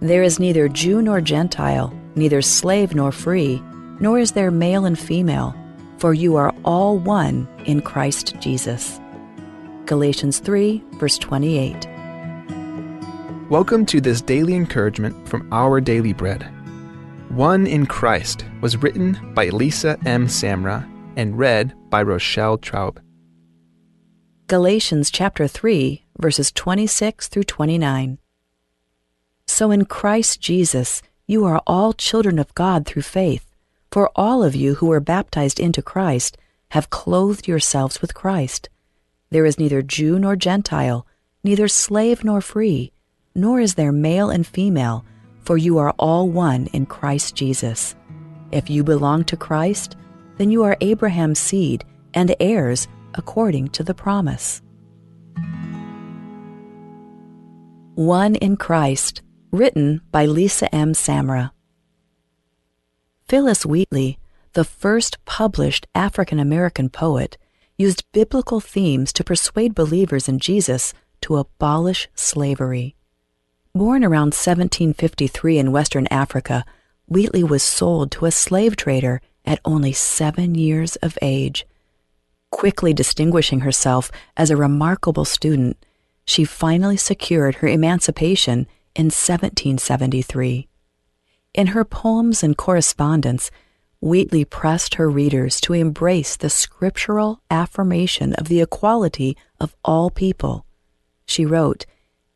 There is neither Jew nor Gentile, neither slave nor free, nor is there male and female, for you are all one in Christ Jesus. Galatians 3, verse 28. Welcome to this daily encouragement from Our Daily Bread. One in Christ was written by Lisa M. Samra and read by Rochelle Traub. Galatians chapter 3, verses 26 through 29. So in Christ Jesus, you are all children of God through faith, for all of you who were baptized into Christ have clothed yourselves with Christ. There is neither Jew nor Gentile, neither slave nor free, nor is there male and female, for you are all one in Christ Jesus. If you belong to Christ, then you are Abraham's seed and heirs according to the promise. One in Christ, written by Lisa M. Samra. Phyllis Wheatley, the first published African-American poet, used biblical themes to persuade believers in Jesus to abolish slavery. Born around 1753 in Western Africa, Wheatley was sold to a slave trader at only 7 years of age. Quickly distinguishing herself as a remarkable student, she finally secured her emancipation in 1773. In her poems and correspondence, Wheatley pressed her readers to embrace the scriptural affirmation of the equality of all people. She wrote,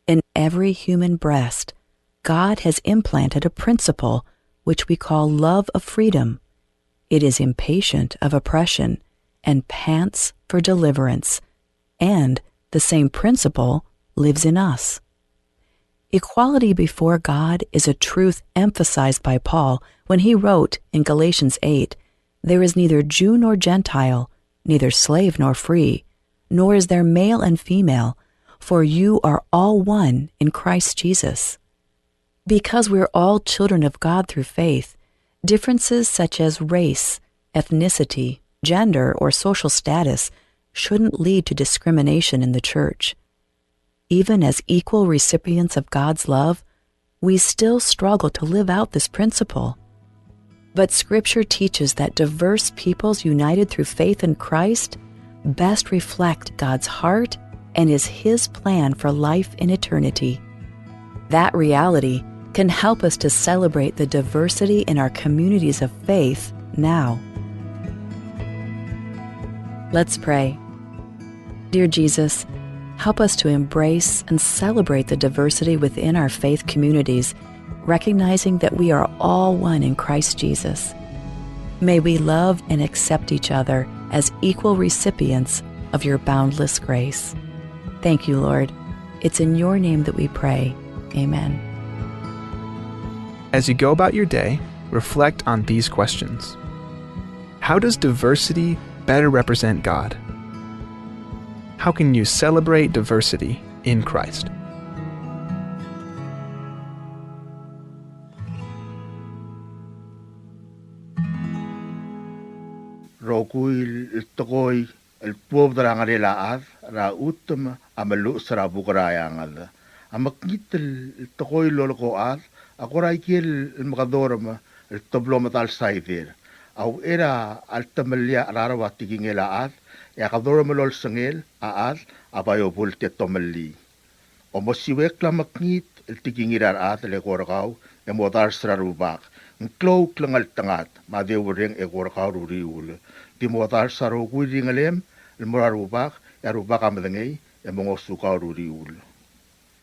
"In every human breast, God has implanted a principle which we call love of freedom. It is impatient of oppression and pants for deliverance, and the same principle lives in us." Equality before God is a truth emphasized by Paul when he wrote in Galatians 8, "There is neither Jew nor Gentile, neither slave nor free, nor is there male and female, for you are all one in Christ Jesus." Because we're all children of God through faith, differences such as race, ethnicity, gender, or social status shouldn't lead to discrimination in the church. Even as equal recipients of God's love, we still struggle to live out this principle. But Scripture teaches that diverse peoples united through faith in Christ best reflect God's heart and is His plan for life in eternity. That reality can help us to celebrate the diversity in our communities of faith now. Let's pray. Dear Jesus, help us to embrace and celebrate the diversity within our faith communities, recognizing that we are all one in Christ Jesus. May we love and accept each other as equal recipients of your boundless grace. Thank you, Lord. It's in your name that we pray. Amen. As you go about your day, reflect on these questions. How does diversity better represent God? How can you celebrate diversity in Christ? Rokui tokoi el puob darangare laad ra utum amalu sara bukarayangad. Amakit el tokoi loloko ad akorai kiel el makadorama el toblomatal saidir. Au era altamalia rarawati kingela ad ya kadorama lol sangel aad abayo bulte tomali. Omosiwek la makit el tikingirar ad le korkau e modar sara rubak. Ngklow klangal tangat madewring e korkau ruriul. Di modar saro kuiringalem el morarubak ya rubak amadangay e mongosukau ruriul.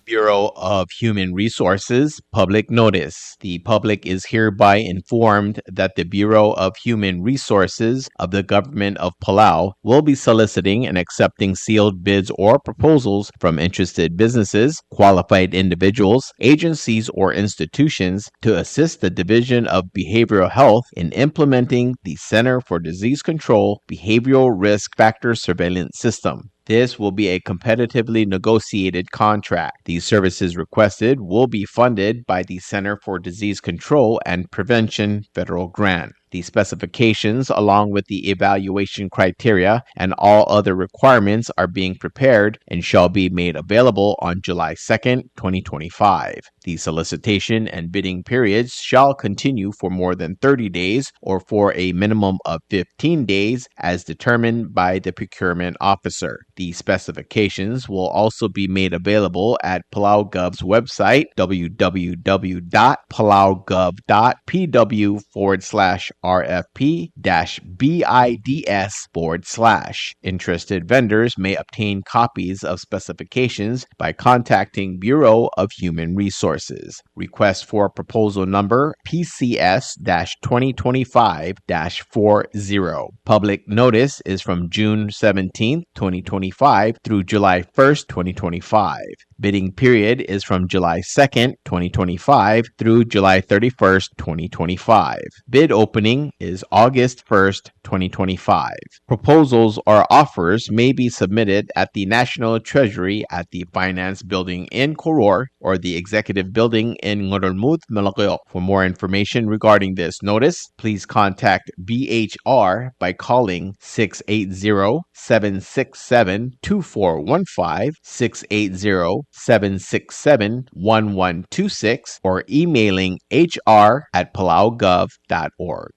Bureau of Human Resources public notice. The public is hereby informed that the Bureau of Human Resources of the Government of Palau will be soliciting and accepting sealed bids or proposals from interested businesses, qualified individuals, agencies, or institutions to assist the Division of Behavioral Health in implementing the Center for Disease Control Behavioral Risk Factor Surveillance System. This will be a competitively negotiated contract. These services requested will be funded by the Center for Disease Control and Prevention federal grant. The specifications, along with the evaluation criteria and all other requirements, are being prepared and shall be made available on July 2nd, 2025. The solicitation and bidding periods shall continue for more than 30 days or for a minimum of 15 days as determined by the procurement officer. The specifications will also be made available at Palau Gov's website, www.palaugov.pw/RFP-BIDS/. Interested vendors may obtain copies of specifications by contacting Bureau of Human Resources. Request for proposal number PCS-2025-40. Public notice is from June 17, 2025 through July 1st, 2025. Bidding period is from July 2nd, 2025 through July 31st, 2025. Bid opening is August 1st, 2025. Proposals or offers may be submitted at the National Treasury at the Finance Building in Koror or the Executive Building in Ngorormuth, Malacayo. For more information regarding this notice, please contact BHR by calling 680-767-2415, 680-767-1126, or emailing hr@palaugov.org.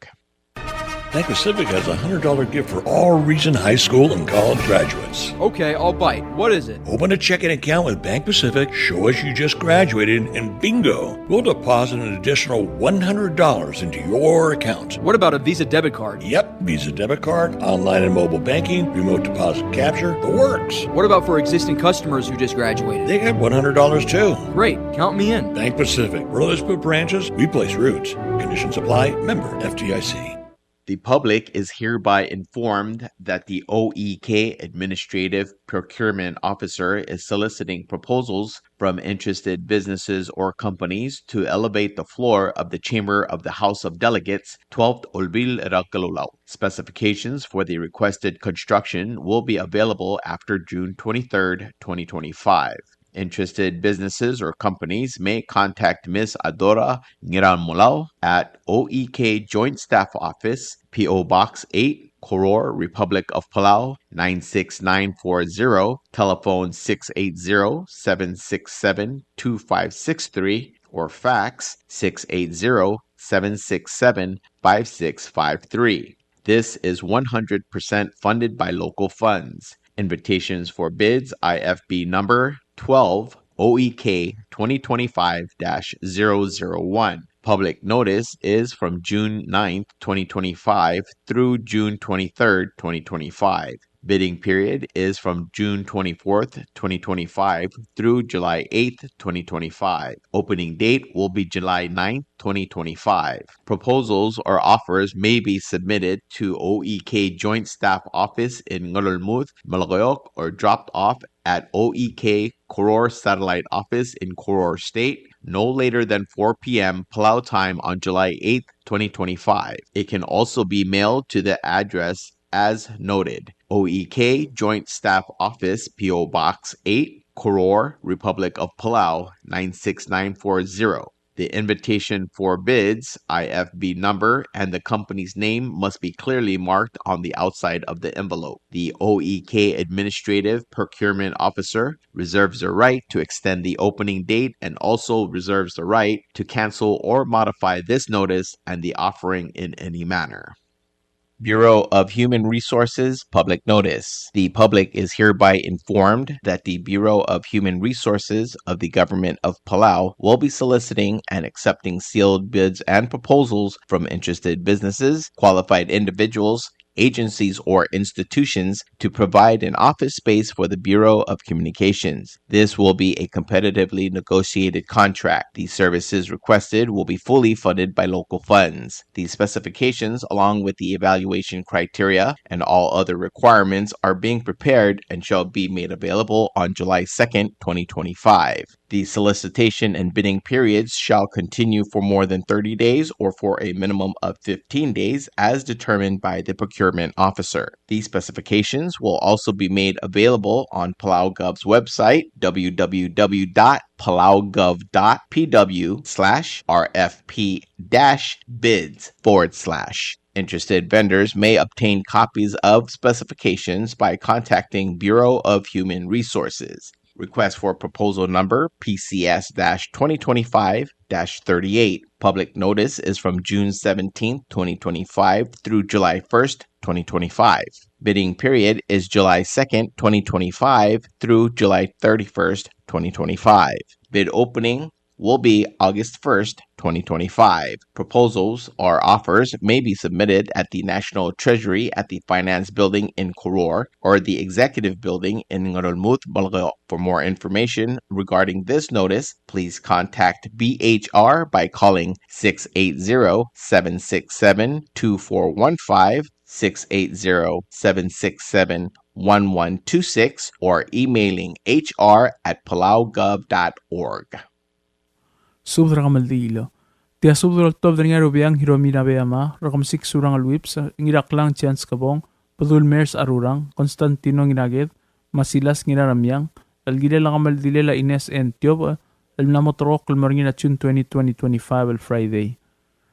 Bank Pacific has a $100 gift for all Region High School and college graduates. Okay, I'll bite. What is it? Open a checking account with Bank Pacific, show us you just graduated, and bingo! We'll deposit an additional $100 into your account. What about a Visa debit card? Yep, Visa debit card, online and mobile banking, remote deposit capture, the works. What about for existing customers who just graduated? They get $100 too. Great, count me in. Bank Pacific, where others put branches, we place roots. Conditions apply, member FDIC. The public is hereby informed that the OEK Administrative Procurement Officer is soliciting proposals from interested businesses or companies to elevate the floor of the Chamber of the House of Delegates, 12th Olbil Rakalulaw. Specifications for the requested construction will be available after June 23, 2025. Interested businesses or companies may contact Ms. Adora Ngiramulao at OEK Joint Staff Office, P.O. Box 8, Koror, Republic of Palau, 96940, telephone 680-767-2563, or fax 680-767-5653. This is 100% funded by local funds. Invitations for bids, IFB number 12 OEK 2025-001. Public notice is from June 9th, 2025 through June 23rd, 2025. Bidding period is from June 24th, 2025 through July 8th, 2025. Opening date will be July 9th, 2025. Proposals or offers may be submitted to OEK Joint Staff Office in Ngorormuth, Malacayo, or dropped off at OEK Koror Satellite Office in Koror State no later than 4 p.m. Palau time on July 8th, 2025. It can also be mailed to the address as noted. OEK Joint Staff Office, P.O. Box 8, Koror, Republic of Palau, 96940. The invitation for bids, IFB number, and the company's name must be clearly marked on the outside of the envelope. The OEK Administrative Procurement Officer reserves the right to extend the opening date and also reserves the right to cancel or modify this notice and the offering in any manner. Bureau of Human Resources Public Notice. The public is hereby informed that the Bureau of Human Resources of the Government of Palau will be soliciting and accepting sealed bids and proposals from interested businesses, qualified individuals, agencies, or institutions to provide an office space for the Bureau of Communications. This will be a competitively negotiated contract. The services requested will be fully funded by local funds. The specifications, along with the evaluation criteria and all other requirements, are being prepared and shall be made available on July 2nd, 2025. The solicitation and bidding periods shall continue for more than 30 days or for a minimum of 15 days as determined by the procurement officer. These specifications will also be made available on Palau Gov's website, www.palaugov.pw/RFP-bids/. Interested vendors may obtain copies of specifications by contacting Bureau of Human Resources. Request for proposal number PCS-2025-38. Public notice is from June 17, 2025 through July 1st, 2025. Bidding period is July 2nd, 2025 through July 31st, 2025. Bid opening will be August 1st, 2025. Proposals or offers may be submitted at the National Treasury at the Finance Building in Koror or the Executive Building in Ngarulmut, Balgao. For more information regarding this notice, please contact BHR by calling 680-767-2415, 680-767-1126, or emailing hr@palaugov.org. Subra kamaldilo. Tia subra top dengan rubiang hiromina beama, rakam sik surang alwips, ngiraklang chance kabong, padul mers arurang, Konstantino nginaged, masilas nginaramyang, algile lang kamaldile la Ines and Tiob, alnamotrok kalmorngina June 2025 al Friday.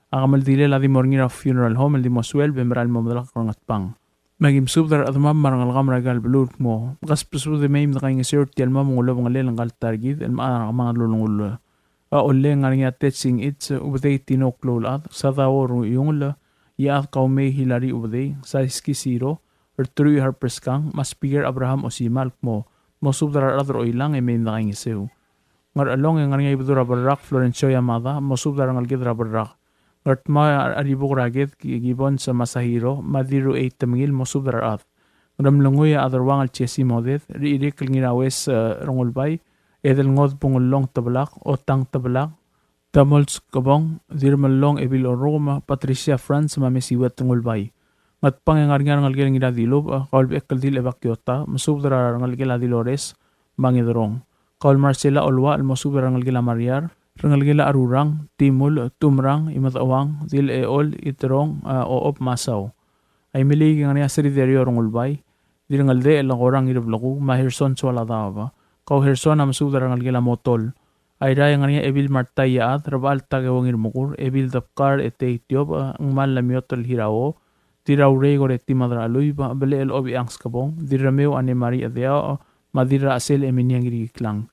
Ang kamaldile la di morngina funeral home, al di moswel, bemral mamadalak rangat pang. Magim subdar at mam marang algam ragal belut mo, kas pesu de maim na kayong isir tial mam ngulaw ng alel ang kaltargid, el maarang mga lulungulo. Ole nga nga tetching it ubday tinoklolad sa tawor yung yaat kaume hilari ubday sa iskisiro or 3 harpers kang mas Pierre Abraham o si Malk mo subdara adro ilang e may nakangisew. Ngar along nga nga ibudura barak Florencio Yamada subdara ngal gidra barak. Ngart ma aribok raget gibon sa Masahiro madiru 8 tamingil subdara at. Ngamlunguya adarwang al chesi modet riirik nginawes rongolbay edel ngod pungulong tablak o tang tablak tamols kabong dirmalong ebil o Roma Patricia France mamesiwat tungulbay mat pangangarngar ngal gelang ida dilob kaul ekal dil evakyota masubdara ngal gela dilores mangidrong kaul Marcela Olwa al masubdara ngal gela Mariar ngal gela arurang timul tumrang imatawang dil eol itrong oop masaw ay miligi nga seriderio rongulbay dil ngal de el orang idoblaku mahirson swala dawa kau herson am sudara ngal gela motol ay raya nga ebil martaya at rabal tagawangir mukur ebil dapkar ete itiob ang mal lamiotol hirao tiraw regor eti madra aluy ba bele el obi angs kabong dirameo ane mari adea madira asel eminyang giriklang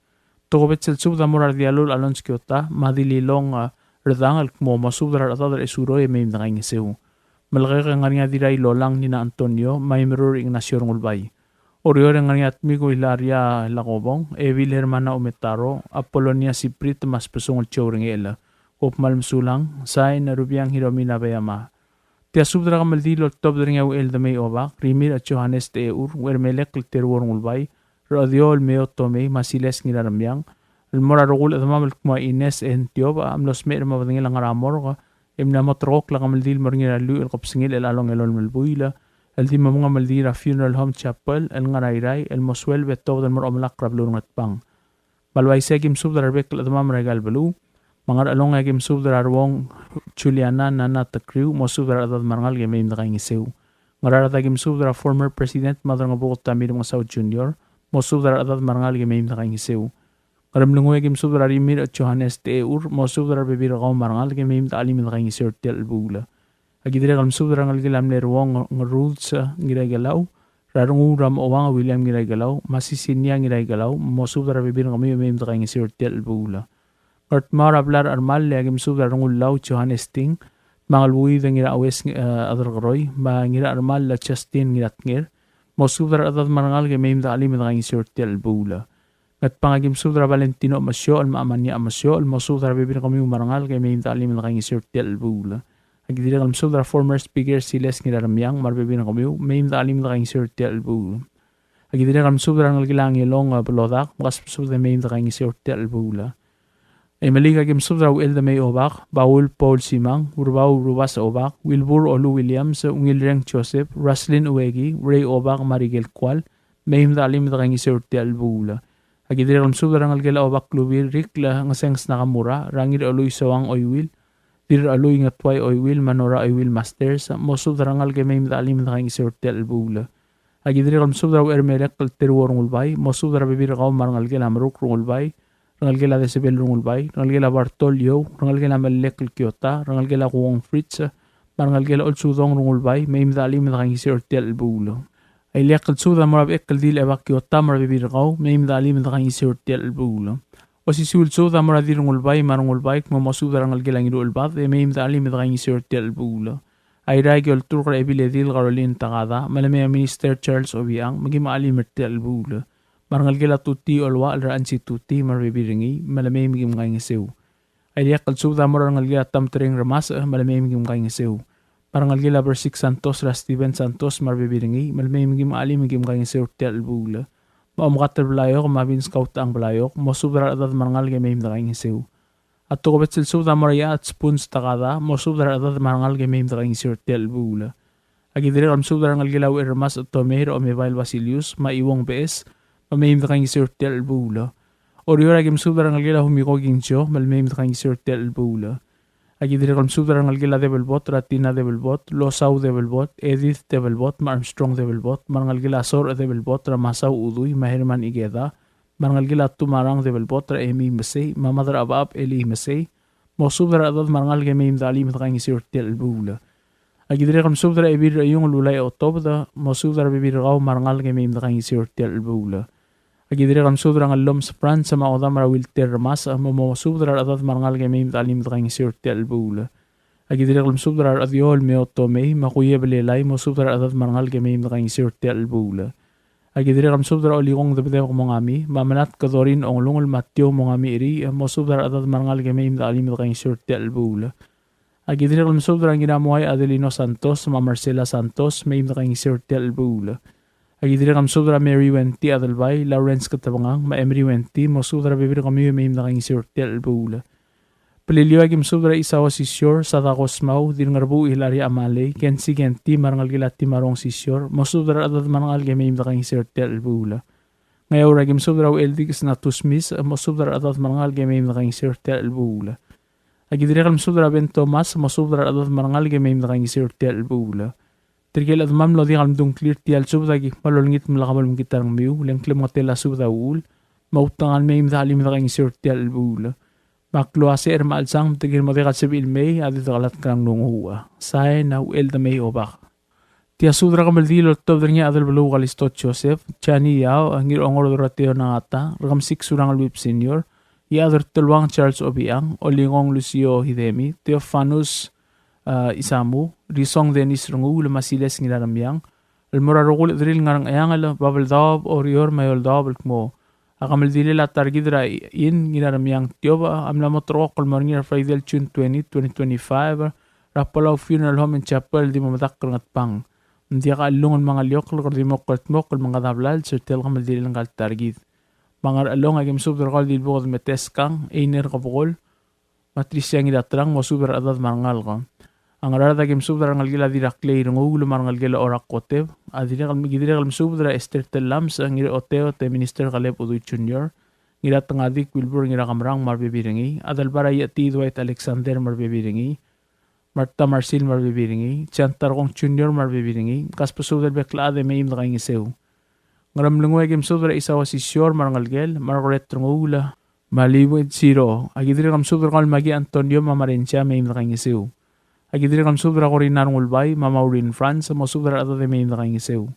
tokobet sel subda morar dialul alons kyota madililong redangal mo masudara atadar esuro e may nakaingisew malagay nga diray lolang nina Antonio may mirror Ignacio Ngulbay Oriore nga at Migo Hilaria Lacobong, Evil Hermana Umetaro, Apolonia Siprit mas pesungol chowringela, Upmalm Sulang, Sain na Rubiang Hiromina Bayama. Tia subdra kamaldilo top dringaw el da may obak, Rimir at Johannes de Eur, Wermelek Literworong Ulbay, Radiol Meo Tome, Masiles Nilaramyang, El Morarugul at Mamal Kuma Ines en Tioba, Amlos Mer Mabadingil ang Aramor, Emnamotrok la kamaldil Morngiralu el Kopsingil el Along el Olmelbuila, el di mga maldira funeral home chapel el ngarayray el moswel beto del mor omlak rablurung at pang balway segim subdar bek ladmam regal belu mangar along agim subdar arwong Juliana Nana Takriw mosubdar adad marangal gemim nakaingisew ngararata agim subdar former president Mother nga Bukot Tamir mga South Junior mosubdar adad marangal gemim nakaingisew ngaramlungoy agim subdar Rimir at Johannes de Eur mosubdar bebir kaw marangal gemim taalim nakaingisew tel bula agidire kalm subdara ngal gilam lerwong rules ngiragalaw rarung ram owang William ngiragalaw masisinya ngiragalaw mo subdara bibir kami mem ta kay sirtel bula art marablar armal agim subdara ngulaw Johannes Ting mangalwi ngira awes adargroy ma ngira armal la Justin ngiratngir mo subdara adad marangal kay mem ta alim ta kay sirtel bula at pangagim subdara Valentino Masyo al maamanya Masyo al mo subdara bibir kami marangal kay mem ta alim ta kay sirtel bula agidira kalm subdara former speaker Siles ngiraramyang marbibin kamiu maim da alim da kayong sirtel bu agidira kalm subdara ngalgilang ilong blodak mas subdara maim da kayong sirtel bula ay maliga kim subdara el da may obak Baul Paul Simang urbaw rubas obak Wilbur Olu Williams Ungilreng Joseph Ruslin Uwegi Ray Obak Marigel Kwal maim da alim da kayong sirtel bula Agidiri kalmsub rangal gela obak lubir rikla ngasengs nakamura rangir aloy sawang oywil. Dir aloy ngatway oywil manora oywil masters mosub rangal gemay mdalim nakaing isurtel bula. Agidiri kalmsub raw ermelek kalteruwa rungulbay mosub rabibir kaw marangal gela maruk rungulbay. Rangal gela Decibel rungulbay, rangal gela Bartolio, rangal gela Malek Kiota, rangal gela Kuwang Fritz, rangal gela Olsudong rungulbay, may imdali mdakangisi ortel bulo. Ay liyak kalsuda marab ekal dil ebak Kiota marabibirgaw, may imdali mdakangisi ortel bulo. O si sulsuda maradir rungulbay, marungulbay, mamasuda rangal gela ngiruulbad, may imdali mdakangisi ortel bulo. Ay ragi olturkra ebiledil Caroline Tagada, malamay Minister Charles Obiang, maging maalim ortel bulo. Marangal gela tuti olwa alraan si tuti marbibiringi malamay migim kaing sew. Ay diyak kalsuda marangal gela tamtering ramas malamay migim kaing sew. Marangal gela Versik Santos ra Steven Santos marbibiringi malamay migim ali migim kaing sew tel bula. Maumukater belayok mabin scout ang belayok mosubra adad marangal gemay kaing sew. At tukobet silsuda maraya at spoons takada mosubra adad marangal gemay kaing sew tel bula. Agidiri kalsuda rangal gela ramas at tomero o Mevail Basilius maiwong bees Mamayim na kayong isurtel bula. Oriora agim sudar ang algila humiko ginsyo, malmayim na kayong isurtel bula. Agidiri kalm sudar ang algila develbot, Ratina develbot, Losaw develbot, Edith develbot, Armstrong develbot, marang algila Sor develbot, Ramasaw uduy, Mahirman igeda, marang algila Tumarang develbot, Emi masay, Mamadar abab, Eli masay, Mosudar adad marang algila mayim na alim na kayong isurtel bula. Agidiri kalm sudar ibir yung lulay otobda, Mosudar bibirgaw marang algila mayim na kayong isurtel bula. Agidiri kan sudra ng lom sa France sa maoda marawil termas mo sudra adat marangal kay may talim kang sirtel bula. Agidiri kan sudra adyol me otome makuye belelay mo sudra adat marangal kay may kang sirtel bula. Agidiri kan sudra olikong debde ko mongami mamanat kadorin ong lungol matyo mongami iri mo sudra adat marangal kay may talim kang sirtel bula. Agidiri kan sudra ang ginamuhay Adelino Santos ma Marcela Santos may kang sirtel bula. Agidiri kam sudra Mary Wenti adalbay, Lawrence Katabangang, ma Emery Wenti, mo sudra bibir kami yung na kayong sirtel bula. Paliliwa kim sudra isawa sisyur, sa takos mau, dingarbu Hilary Amalay, Kensi Genti, marangal gilati marong sisyur, mo sudra adat marangal kami na kayong sirtel bula. Ngayon ragim sudra Eldig Snatusmis, mo sudra adat marangal kami na kayong sirtel bula. Agidiri kam sudra Ben Thomas, mo sudra adat marangal kami na kayong sirtel bula. Terkel at mamlo di kalmdung clear tial subda gi malolngit malakamal mong gitarang miu leng klem ngotela subda ul mautangan may imdali mdakang isir tial bula makluase maalsang terkel mo di katsabil may adit kalat kang nunghuwa say na uel da may obak tia sudra kamal di lotov niya adal balu kalistot Joseph chani yao angir ongor dorateo na ata rakam sik surang alwip senior iadar tulwang Charles Obiang olingong Lucio Hidemi Theophanus isamu risong Dennis rungu masiles ngilaramyang almura rugul drill ngarang ayangal babal dab orior mayol dab mo akamal dilila targidra in ngilaramyang tioba amla motrok kulmarnir Friday June 2025 Rapalaw Funeral Home and Chapel di mamatakal ngat pang hindi ka alungon mga liokal kung di mo kultmok mga dablal sertel kamal dilil ng targid mga along agim subdra kal dilbukod meteskang einer kapukol matrisyang idatrang mo subdra adad marangal ka ang arada kim subdra ngal gila diraklay ng ulo marangal gila orak kotev adira kalm subdra Esther Telams ang ira oteo te Minister Caleb Udoy Jr. ngira tangadik Wilbur ngira kamrang marbibiringi adal baray ati Dwight Alexander marbibiringi Marta Marcil marbibiringi Chantar kong Jr. marbibiringi kaspa subdra bekla ade may imda kayong isew ngaram lungwe kim subdra isawa si Sior marangal gel Margaret ng ula maliwid zero agidira kam subdra kal magi Antonio Mamarencia may imda kayong isew agidiri kam subdra ko rin nanong ulbay, mamaurin France, mo subdra ato de may nakaing isew.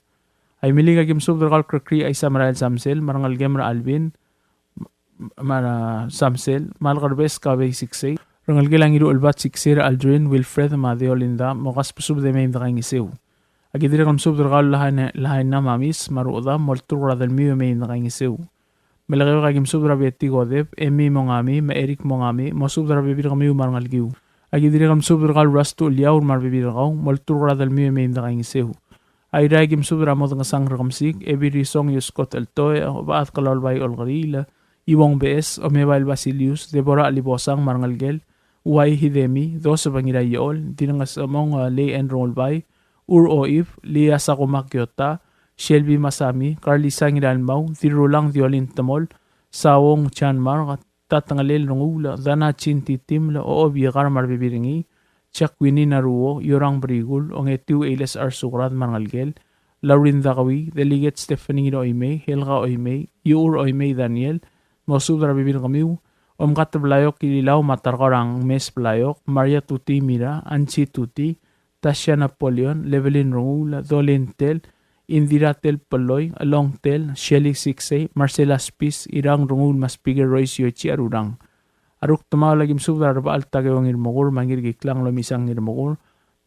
Ay mili kagim subdra kal krakri ay Samarayal Samsel, marangal gemra Alvin, Samsel, malkarbes kabay siksay, rangal gilang iru ulbat siksir Aldrin, Wilfred, Madeo Linda, mo kaspa subdra may nakaing isew. Agidiri kam subdra kal lahay na mamis, maruoda, moltur radal miyo may nakaing isew. Malakayo kagim subdra beti godep, Emi mongami, ma Eric mongami, mo subdra bibir kami marangal giw. Agidiri kam subdra kal rasto liyaw marbibir kaw, moltur radal miyo may nakaing isew. Ay ragim subdra mo tanga sang rakamsik, ebiri song yuskot altoy, baat kalalbay olgarila, iwong bees, o Mevail Basilius, Deborah Alibosang marangalgel, Uway Hidemi, dos sa pangirayol, dinangas among lay and rolbay, Oif, Lia Sakumak Yota, Shelby Masami, Carlisa Ngilalmaw, Tirulang Diolin Tamol, sawong chanmar tatangalel rungula dana chintitim la o biakar marbibiringi chakwini naruo yorang brigul ong etu LSR surat mangalgel Laurin Dakawi, Delegate Stephanie Oime, Helga Oime, Yur Oime Daniel, Mosub Rabibir Kamiu, Omkat Blayok Kililaw Matarkarang Mes Blayok, Maria Tuti Mira, Anchi Tuti, Tasha Napoleon, Levelin Rungula, Dolin Tel, Indira Tel Paloy, Along Tel, Shelly Siksay, Marcela Spis, Irang Rungul Maspiger Royce Yochi Arurang. Aruk tumaw lagim subra raba altagawang irmogur, mangir giklang lomisang irmogur,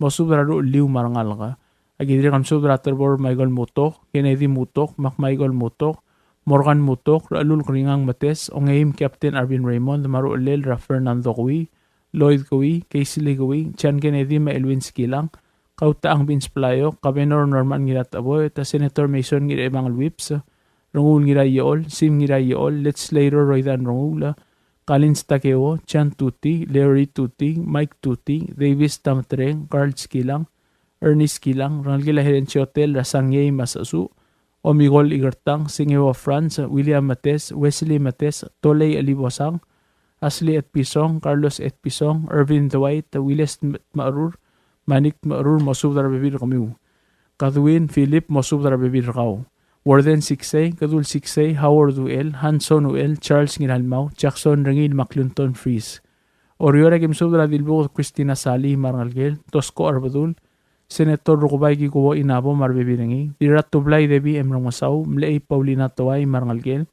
Mosubra ru liw marangal ka. Agidri kam subra terbor Michael Mutok, Kennedy Mutok, Mac Michael Mutok, Morgan Mutok, Ralul Kringang Mates, Ongaim Captain Arvin Raymond, Maru Lel, Ra Fernando Kui, Lloyd Kui, Casey Kui, Chan Kennedy, Ma Elwinski lang, Kauta ang Vince Playo, Kabenor Norman Ngirat Aboy, ta Senator Mason Ngira Ibang Whips, Rungul Ngira Yool, Sim Ngira Yool, Let's Later Roydan Rungula, Kalins Takeo, Chan Tuti, Larry Tuti, Mike Tuti, Davis Tamtreng, Carl Skilang, Ernest Kilang, Ranalgila Herenci Hotel, Rasangye Masasu, Omigol Igertang, Singewa France, William Mates, Wesley Mates, Toley Alibosang, Ashley et Pisong, Carlos et Pisong, Irvin Dwight, Willis Maarur, Manik Maarur, Mosubdar Bebir Kamiu, Kadwin Philip, Mosubdar Bebir Kau, Warden Siksay, Kadul Siksay, Howard Uel, Hanson Uel, Charles Nginalmau, Jackson Rangil Maclunton Freeze, Oriora Kimsubdar Dilbo, Christina Sali, Marnalgel, Tosco Arbadul, Senator Rukubay Kikuwo Inabo Marbebirangi, Dirat Tublay Debi Emrong Masaw, Mlei Paulina Toay Marngalgel,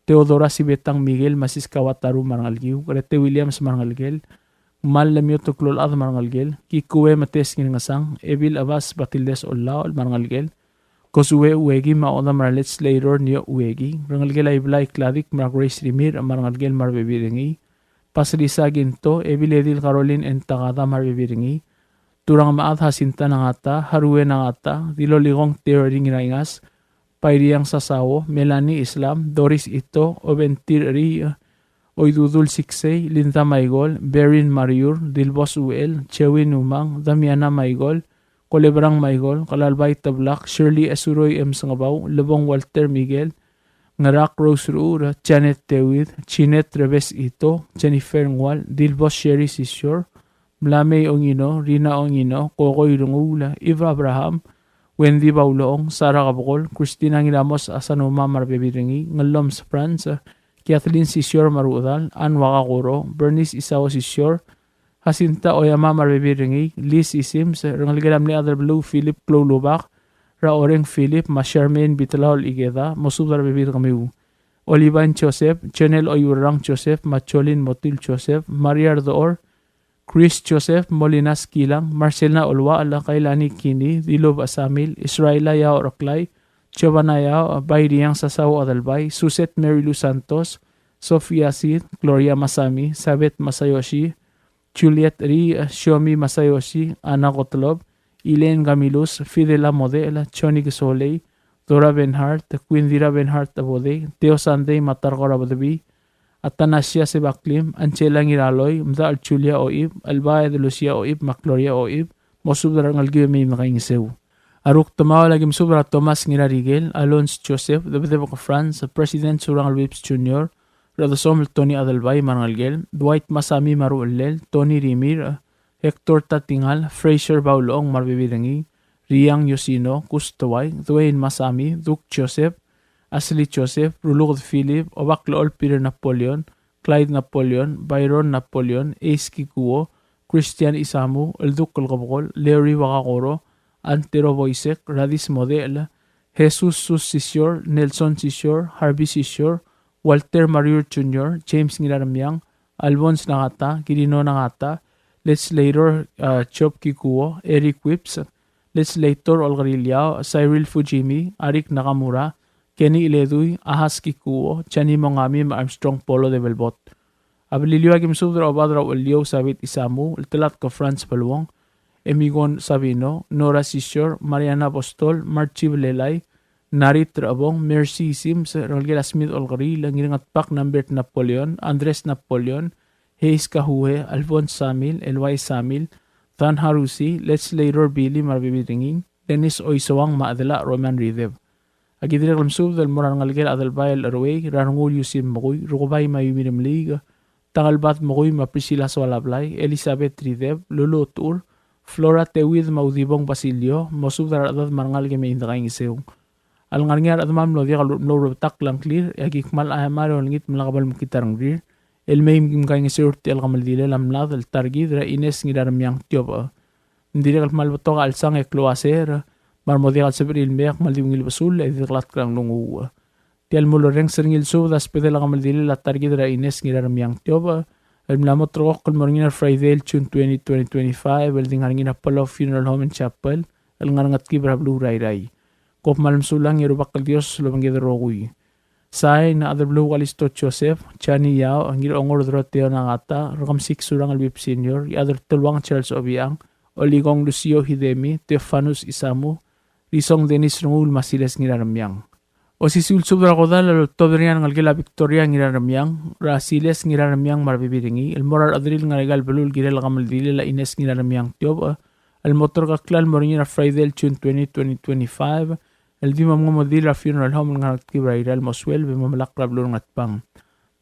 Teodora Sibetang Miguel Masiskawataru Marngalgiw, Grete Williams Marngalgel, Mal Lamio Tuklol Ad Marngalgel, Kikuwe Mates Ngingasang, Evil Abbas Batildes Olao Marngalgel, Kosuwe Uegi Maoda Marlets Later Nyo Uegi, Rangalgel Iblay Kladik Margrace Rimir Marngalgel Marbebirangi, Paslisa Ginto, Evil Edil Caroline Entakada Marbebirangi, Turang maat hasinta ng ata, haruwe ng ata, diloligong teoring ringas, pairiyang sasawo, Melanie Islam, Doris Ito, Oventir Ri, Oidudul Siksay, Linda Maigol, Berin Mariur, Dilbos Uel, Chewin Umang, Damiana Maigol, Kolebrang Maigol, Kalalbay Tablak, Shirley Asuroy M. Sangabaw, Lebong Walter Miguel, Ngarak Rose Ruura, Janet Tewid, Chinet Reves Ito, Jennifer Ngwal, Dilbos Sherry Sisyor, Mlame Ongino, Rina Ongino, Kokoy Rungula, Eva Abraham, Wendy Baulong, Sarah Kabukol, Christina Ngilamos Asanoma Marbebiringi, Ngaloms France, Kathleen Sisyor Marudal, Ann Wakakuro, Bernice Isao Sisyor, Jacinta Oyama Marbebiringi, Liz Isims, Rangalgalam ni Other Blue, Philip Klolubak, Raoreng Philip, Masharmain Bitlaol Igeda, Mosudar Bebir Kamiu, Olivan Joseph, Chanel Oyurang Joseph, Macholin Motil Joseph, Maria Ardoor, Chris Joseph Molinas Kilang, Marcelna Olwa Ala Kailani Kini, Dilov Asamil, Israela Yao Raklay, Giovanna Yao, Bayriyang Sasaw Adalbay, Suset Mary Lu Santos, Sofia Sid, Gloria Masami, Sabet Masayoshi, Juliet Ri, Shomi Masayoshi, Ana Kotlob, Elaine Gamilus, Fidela Model, Choni Gisoley, Dora Benhart, Quindira Benhart Abode, Teo Sunday Matargora Abadabi, Atanasia Sebaklim, Anchela Ngiraloy, Mda Alchulia Oib, Albaya de Lucia Oib, Macloria Oib, Mosubra Ngalgimi Makaingisew. Aruk tumaw lagim subra Thomas Ngirarigel, Alonso Joseph, the Bishop of France, President Surang Whips Jr., Radosom Tony Adalbay Mangalgel, Dwight Masami Maruelel, Tony Rimir, Hector Tatingal, Fraser Baulong Marbibirangi, Riang Yosino, Kustaway, Dwayne Masami, Duke Joseph, Ashley Joseph, Rulugod Philip, Obaklool Peter Napoleon, Clyde Napoleon, Byron Napoleon, Ace Kikuo, Christian Isamu, Elduk Kolkabokol, Larry Wakakoro, Antero Boisek, Radis Model, Jesus Sus Sisyor, Nelson Sisyor, Harvey Sisyor, Walter Mariur Jr., James Ngilaramyang, Alphonse Nangata, Kirino Nangata, Let's Later Chop Kikuo, Eric Whips, Let's Later Olgariliao, Cyril Fujimi, Arik Nakamura, Kenny Ileduy, Ahas Kikuo, Chani Mongami, Armstrong Polo de Belbot. Abililio Agim Subdra Obadra Ulio Sabit Isamu, Telat ko Franz Palauan, Emigon Sabino, Nora Sisyor, Mariana Apostol, Marchi Lelay, Narit Rabong, Mercy Sims, Rolgela Smith Olgari, Langiring at Pak Nambert Napoleon, Andres Napoleon, Hayes Kahue, Alphonse Samil, Elway Samil, Tan Harusi, Let's Later Billy Marbibiringing, Dennis Oisawang Maadela, Roman Ridev. Agidire kalam sub dal moran ngalgel adal bayal arway ranungul yusim mogoy rukubay mayumirim liga tangalbat mogoy ma Priscilla Swalablay Elizabeth Trideb Lolo Tur Flora Tewid maudibong Basilio mosub dal adad marangal game indakaing isew al ngarngar admam lo dia kalau no tak lang clear agikmal ayamar olngit malakabal mukitarang dir el may kaing isew ti al kamal dile lamlad al targid ra ines ngidaram yang tioba ndire kal malbato al sang ekloaser marmodial sebril meak maldingil basul ediklat krang lungu tial mulo reng seringil so das pedel kamal dile la targid ra ines ngidaram yang tioba el mlamot rok kal morngina Friday June 2025 el dingarngina Palauan Funeral Home and Chapel el ngarangat kibra blue rai kop malam sulang yerubak kal Dios lo bangidrogui sai na other blue kalisto Joseph chani yao angir ongor droteo nangata rakam sik surang albip senior other tulwang Charles Obiang Oligong Lucio Hidemi Teofanus Isamu Risong Denis Rungul Masiles ngiraramyang. O sisul subra kodal al todrian ngalgela Victoria ngiraramyang, Rasiles ngiraramyang marbibiringi, el moral adril ngalegal belul girel gamal dile la Ines ngiraramyang tiob, el motor kaklal morinira Friday June 2025, el di mamomodil a funeral home ngakibra iral moswel bimamalak rablur ngatpang.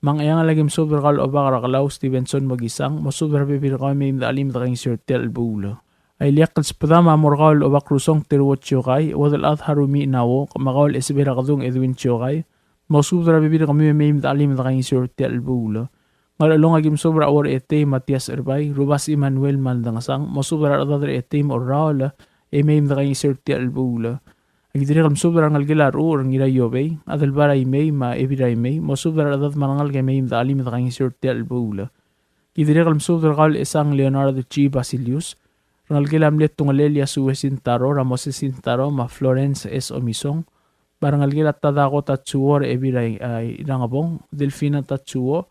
Mang ayang alagim subra kal obak rakalaw Stevenson magisang, mosubra bibirkaw may imdalim daking sirtel bulo. Ay liyak kalspadama morgawl o bakrusong tirwot chiyokay, wadal at harumi inawo, kamagawl esibira kadung Edwin chiyokay, masubra bibir kami may imdalim da kayong surti albulo. Ngalalong agim sobra awar ete Matias Erbay, Rubas Emmanuel Maldangasang, masubra adadar ete morrawl, may imda kayong surti albulo. Agidiri kam sobra ngalgilar ur ngira yobay, adal baray may ma ebiray may, masubra adad marangal kay may imdalim da kayong surti albulo. Agidiri kam sobra kal isang Leonardo G. Basilius, Rangalgilam let tungalelia suwesintaro ramosesintaro ma Florence S. Omisong. Barangalgila tadako tatsuor ebiray irangabong. Delfina tatsuo.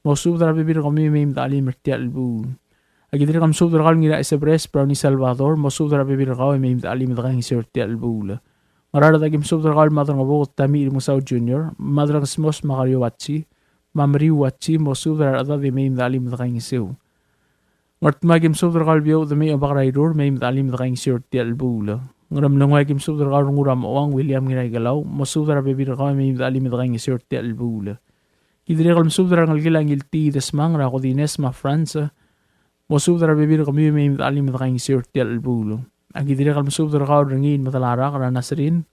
Mosubdra bibir kami may imdali merti albu. Agidiri kam subdra kal ngira isabres Brownie Salvador. Mosubdra bibir kami may imdali merti isurti albu. Marara dagim subdra kal madrangabong Tami Musaw Jr. Madrang smos Makario Wachi. Mamri Wachi mosubdra adadi may imdali merti isiw. Ngart subdra kal biyo dami abakaraydor may imdalim da kayong sirti albula. Ngaram lang magim subdra kal nguram oang William Ngiray Galaw, masubdra bebir kal may imdalim da kayong sirti albula. Kidiri kal subdra ngalgilang ilti desmang rako dines ma Fransa, masubdra bebir kami may imdalim da kayong sirti albula. Ang kidiri kal subdra kal rangin matalarak ranasrin,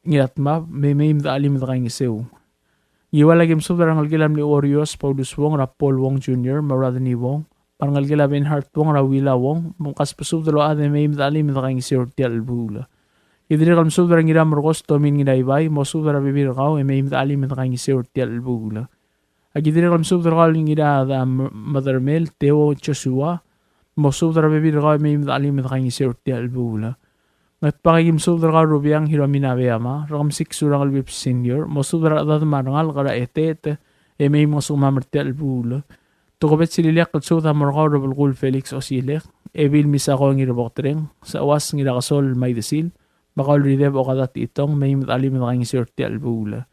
ngiratma may imdalim da kayong isiw. Iwalagim subdra ngalgilam ni Orios Paulus Wong Rapol Wong Jr. Maradani Wong, Parangal gila ben hart wong rawila wong mungkas pasubdalo ade may imdalim da kayong sirti albula. Idiri kalm subdara ngira morgos tomin ngidaybay mo subdara bibir kaw may imdalim da kayong sirti albula. Agidiri kalm subdara kal ngira da Mother Mel Teo Joshua mo subdara bibir kaw may imdalim da kayong sirti albula. Ngat pakigim subdara kal rubiang hirominabeyama rakam siksurang albip senior mo subdara adad marangal kara etet may mga sumamerti albula. Tukobet sililek at suta morgaw rabulgul Felix Osilek, ebil misako ang iraboktreng, sa awas ng irakasol may desil, bakal rideb o kadat itong may matalim na kayong sirti albula.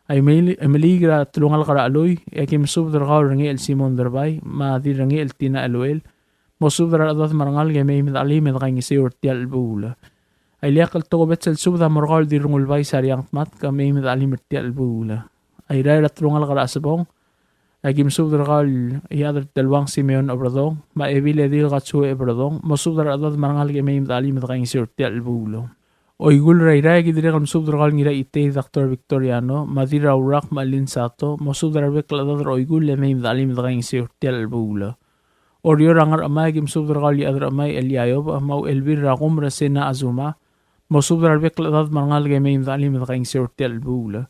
Ay maligra tulungal karaaloy, ekim subdar kaw rangi el Simon Derbay, maadi rangi el Tina Aloel, mo subdar adat marangal kay may matalim na kayong sirti albula. Ay liyak at tukobet sal subda morgaw di rungulbay sa riyang mat ka may matalim erti albula. Ay ray at tulungal karaasabong, Agim subdar kal iadar dalwang Simeon Obradong, maebile dil katsu Obradong, masubdar adad marangal kay may imdalim na kayong sirti albulo. Oigul rayray gidire kam subdar kal ngira ite Dr. Victoriano, madira urak malin sato, masubdar bekla adad oigul le may imdalim na kayong sirti albulo. Oryo rangar amay agim subdar kal iadar amay Eliayob, mau elbir rakum rasena azuma, masubdar bekla adad marangal kay may imdalim na kayong sirti albulo.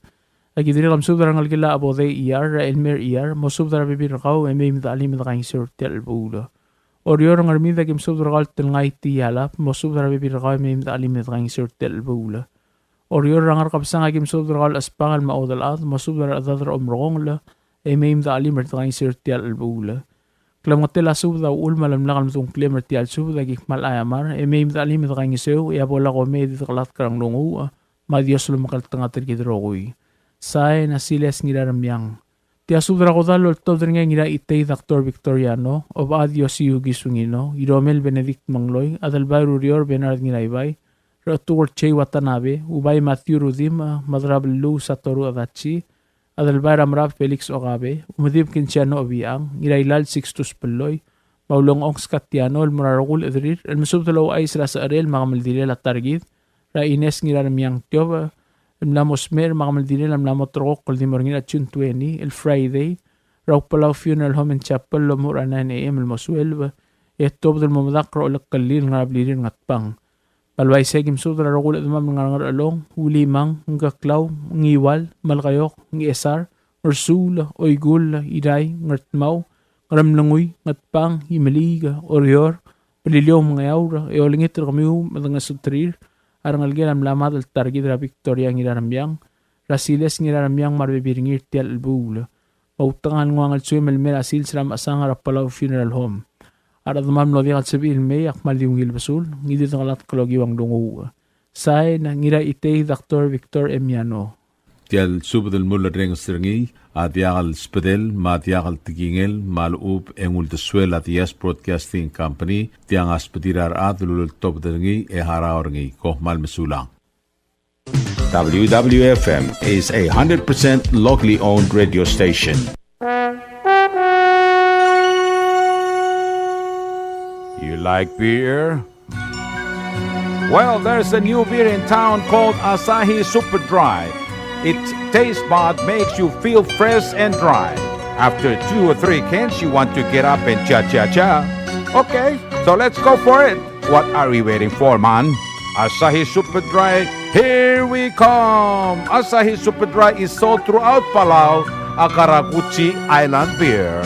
Agidiri kam subdara ngalgila abode iyar, Elmer iyar, mo subdara bibir kaw, may imdalim na kayong sirti albulo. Oryo rang armida kim subdara kal tilngay tiyalap, mo subdara bibir kaw, may imdalim na kayong sirti albulo. Oryo rang arkapsang agim subdara kal aspangal maudalat, mo subdara adadar omrong la, may imdalim na kayong sirti albulo. Klamotela subda ulmalam lakal matong klimer tiyal subda gikmal ayamar, may imdalim na kayong sew, iabola ko may dito kalat karang lungu, madiyos lumakal tangatir kidrokoy. Say na siles ngiraramyang. Tia subdra ko dalo todre nga ngira itay Dr. Victoriano, o ba adios si Yugi Sungino, Iromel Benedict Mangloy, Adalbay Rurior Bernard Ngiraybay, Ratur Che Watanabe, Ubay Matthew Rudim, Madrab Lu Satoru Adachi, Adalbay Ramrab Felix Ogabe, Umadib Kinsiano Obiang, Irailal Sixtus Peloy, Maulong Ox Katiano, El Morarugul Edrir, El Mesubtalo ay sila sa arel, mga maldilil at targid, Ra Ines Ngiramiyang Tiob, El Mlamos Mer, mga maldilil, El Mlamo Trok, Kol Dimorngin at June 20, El Friday, Raw Palau Funeral Home and Chapel, Lomura 9 a.m. El Moswelv, Etob del Momadakro, Olak Kalil, Ngarablirin Ngatpang. Palway segim sudra ragul at mam nga along, ulimang, ngaklaw, ngiwal, malkayok, ngiesar, ursul, oygul, iray, ngatmaw, ngaramlangoy, ngatpang, himaliga, orior, palilyaw mga yaura, eolingit kamiw, madang sutrir, arang algiram lamad al targid ra Victoria ngiraramyang, rasiles ngiraramyang marbibiringir tial albula, pautangan nguang al suy melmel asil siram asang harap Palau Funeral Home. Arad mam lo diak sabi ilmay akmal diungil basul ngidit ngalat kalogiwang dungu. Say na ngira ite Dr. Victor Emiano. Tial subdel mulla reng stringi adiagal spedel ma diagal tigingel malub engul de suela dias broadcasting company tiang aspedirar adlul top dengi e haraorngi ko mal mesulang. WWFM is a 100% locally owned radio station. You like beer? Well, there's a new beer in town called Asahi Super Dry. Its taste bud makes you feel fresh and dry. After 2 or 3 cans, you want to get up and cha-cha-cha. Okay, so let's go for it. What are we waiting for, man? Asahi Super Dry, here we come! Asahi Super Dry is sold throughout Palau, a Karaguchi Island beer.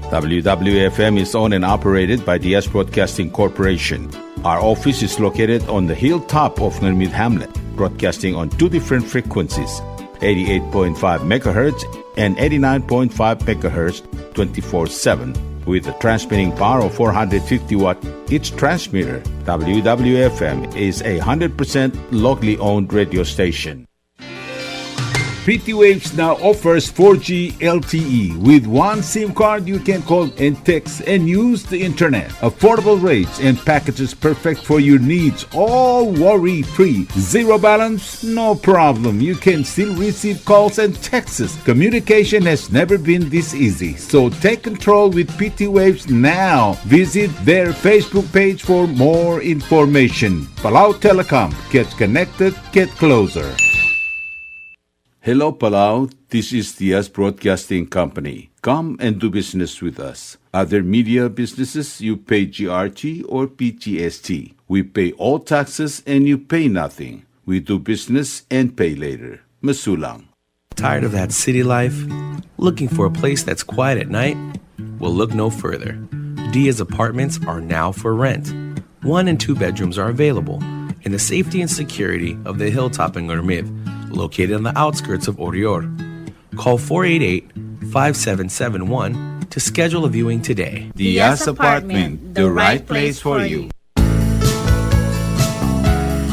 WWFM is owned and operated by the S Broadcasting Corporation. Our office is located on the hilltop of Nurmid Hamlet, broadcasting on 2 different frequencies, 88.5 MHz and 89.5 MHz 24/7, with a transmitting power of 450 watt each transmitter. WWFM is a 100% locally owned radio station. PT Waves now offers 4G LTE. With one SIM card, you can call and text and use the internet. Affordable rates and packages perfect for your needs. All worry-free. Zero balance? No problem. You can still receive calls and texts. Communication has never been this easy. So take control with PT Waves now. Visit their Facebook page for more information. Palau Telecom. Get connected, get closer. Hello, Palau. This is the S Broadcasting Company. Come and do business with us. Other media businesses, you pay GRT or PGST. We pay all taxes and you pay nothing. We do business and pay later. Masulang. Tired of that city life? Looking for a place that's quiet at night? Well, look no further. Dia's apartments are now for rent. 1 and 2 bedrooms are available in the safety and security of the hilltop in Gurmid, located on the outskirts of Orior. Call 488-5771 to schedule a viewing today. The S Apartment, the right place for you.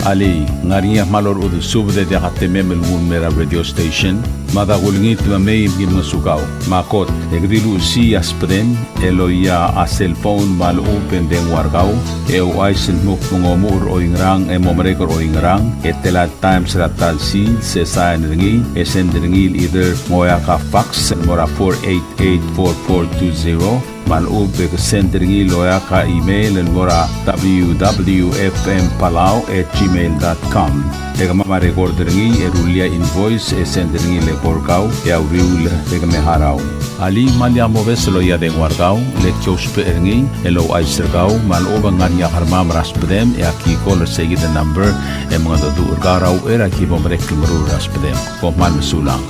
Ali, ngariya malor udu subde de hatememel mera radio station. Madagulngit mamay yung sugaw. Makot, egdilu si aspren, eloya a cellphone mal open den wargaw. Ay sinmuk mungomur o ingrang, momrekor o ingrang. Telat times ratal si, sesayan ringi, ringil either moya ka fax, mora 488-4420. Malub sendringi loya ka email and mora www.fmpalau@gmail.com. Tega mama recorderingi erulia invoice sendringi le porkau ya uriul tega meharaw. Ali malya moves loya de wargau le chospe eringi elo aisergau maloba nganya harmam raspedem ya ki call segi the number e mga do urgaraw era ki bomrek mru raspedem ko mal mesulang.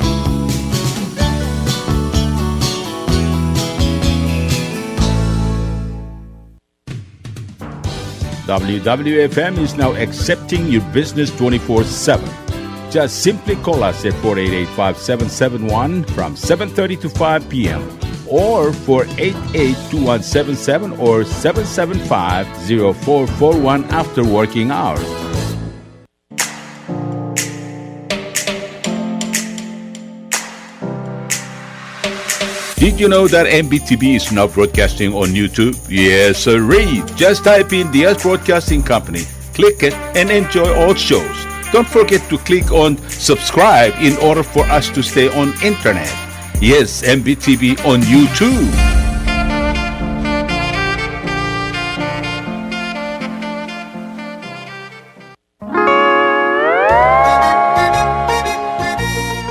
WWFM is now accepting your business 24/7. Just simply call us at 488-5771 from 7:30 to 5 p.m. or 488-2177 or 775-0441 after working hours. Did you know that MBTV is now broadcasting on YouTube? Yes, sirree. Just type in DS Broadcasting Company, click it, and enjoy all shows. Don't forget to click on subscribe in order for us to stay on internet. Yes, MBTV on YouTube.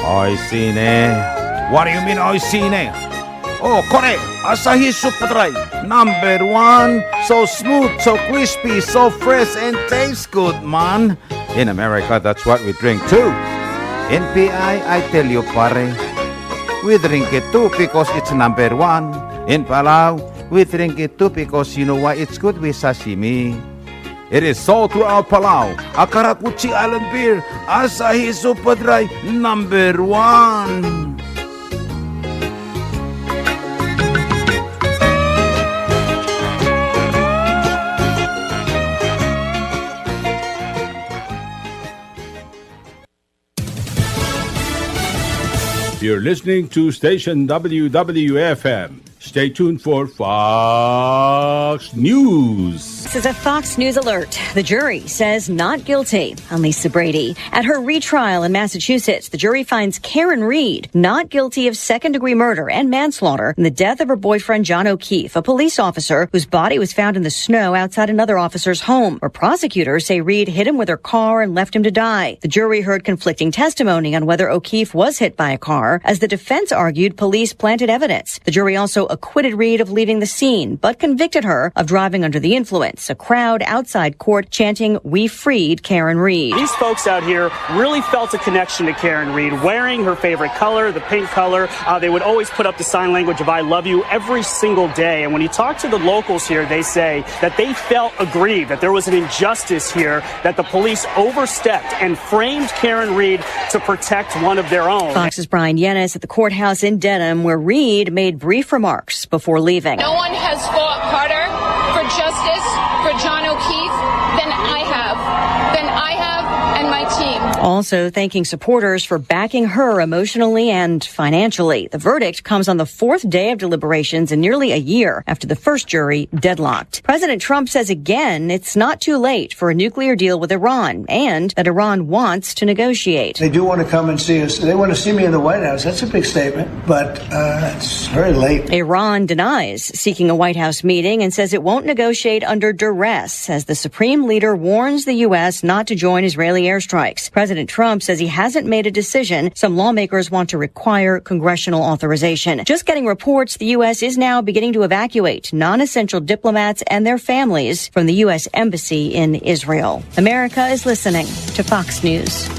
Oisine. What do you mean, oisine? Oh, correct. Asahi Super Dry. Number one. So smooth, so crispy, so fresh, and tastes good, man. In America, that's what we drink too. In PI, I tell you, pare, we drink it too because it's number one. In Palau, we drink it too because you know why it's good with sashimi. It is sold throughout Palau. A Karakuchi Island beer, Asahi Super Dry, number one. You're listening to station WWFM. Stay tuned for Fox News. This is a Fox News alert. The jury says not guilty on Lisa Brady. At her retrial in Massachusetts, the jury finds Karen Reed not guilty of second-degree murder and manslaughter in the death of her boyfriend, John O'Keefe, a police officer whose body was found in the snow outside another officer's home, where prosecutors say Reed hit him with her car and left him to die. The jury heard conflicting testimony on whether O'Keefe was hit by a car. As the defense argued, police planted evidence. The jury also acquitted Reed of leaving the scene, but convicted her of driving under the influence. A crowd outside court chanting, "We freed Karen Reed." These folks out here really felt a connection to Karen Reed, wearing her favorite color, the pink color. They would always put up the sign language of "I love you" every single day. And when you talk to the locals here, they say that they felt aggrieved, that there was an injustice here, that the police overstepped and framed Karen Reed to protect one of their own. Fox's Brian Yennis at the courthouse in Dedham, where Reed made brief remarks before leaving. No one has fought harder for justice for John O'Keefe than I have, and my team. Also thanking supporters for backing her emotionally and financially. The verdict comes on the fourth day of deliberations in nearly a year after the first jury deadlocked. President Trump says again it's not too late for a nuclear deal with Iran and that Iran wants to negotiate. They do want to come and see us. They want to see me in the White House. That's a big statement, but it's very late. Iran denies seeking a White House meeting and says it won't negotiate under duress as the supreme leader warns the U.S. not to join Israeli airstrikes. President Trump says he hasn't made a decision. Some lawmakers want to require congressional authorization. Just getting reports the U.S. is now beginning to evacuate non-essential diplomats and their families from the U.S. Embassy in Israel. America is listening to Fox News.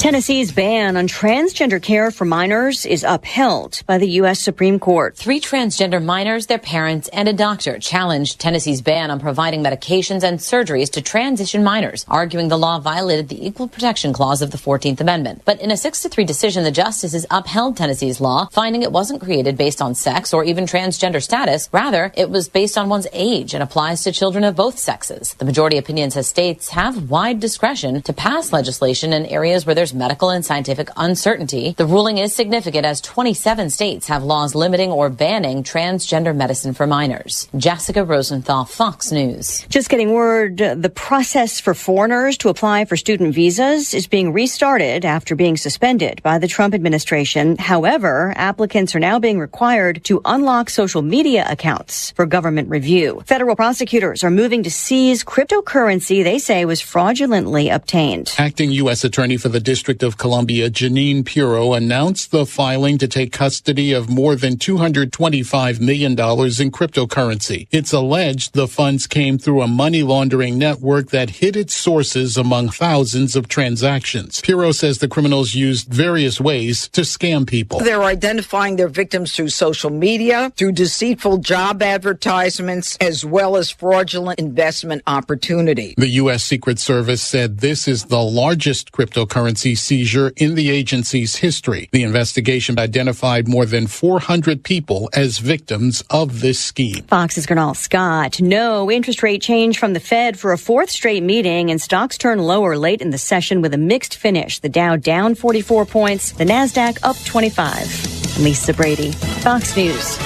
Tennessee's ban on transgender care for minors is upheld by the U.S. Supreme Court. 3 transgender minors, their parents, and a doctor challenged Tennessee's ban on providing medications and surgeries to transition minors, arguing the law violated the Equal Protection Clause of the 14th Amendment. But in a 6-3 decision, the justices upheld Tennessee's law, finding it wasn't created based on sex or even transgender status. Rather, it was based on one's age and applies to children of both sexes. The majority opinion says states have wide discretion to pass legislation in areas where there's medical and scientific uncertainty. The ruling is significant as 27 states have laws limiting or banning transgender medicine for minors. Jessica Rosenthal, Fox News. Just getting word, the process for foreigners to apply for student visas is being restarted after being suspended by the Trump administration. However, applicants are now being required to unlock social media accounts for government review. Federal prosecutors are moving to seize cryptocurrency they say was fraudulently obtained. Acting U.S. Attorney for the District of Columbia, Janine Pirro, announced the filing to take custody of more than $225 million in cryptocurrency. It's alleged the funds came through a money laundering network that hid its sources among thousands of transactions. Pirro says the criminals used various ways to scam people. They're identifying their victims through social media, through deceitful job advertisements, as well as fraudulent investment opportunities. The U.S. Secret Service said this is the largest cryptocurrency deadly seizure in the agency's history. The investigation identified more than 400 people as victims of this scheme. Fox's Gernal Scott. No interest rate change from the Fed for a fourth straight meeting, and stocks turn lower late in the session with a mixed finish. The Dow down 44 points, the NASDAQ up 25. Lisa Brady, Fox News.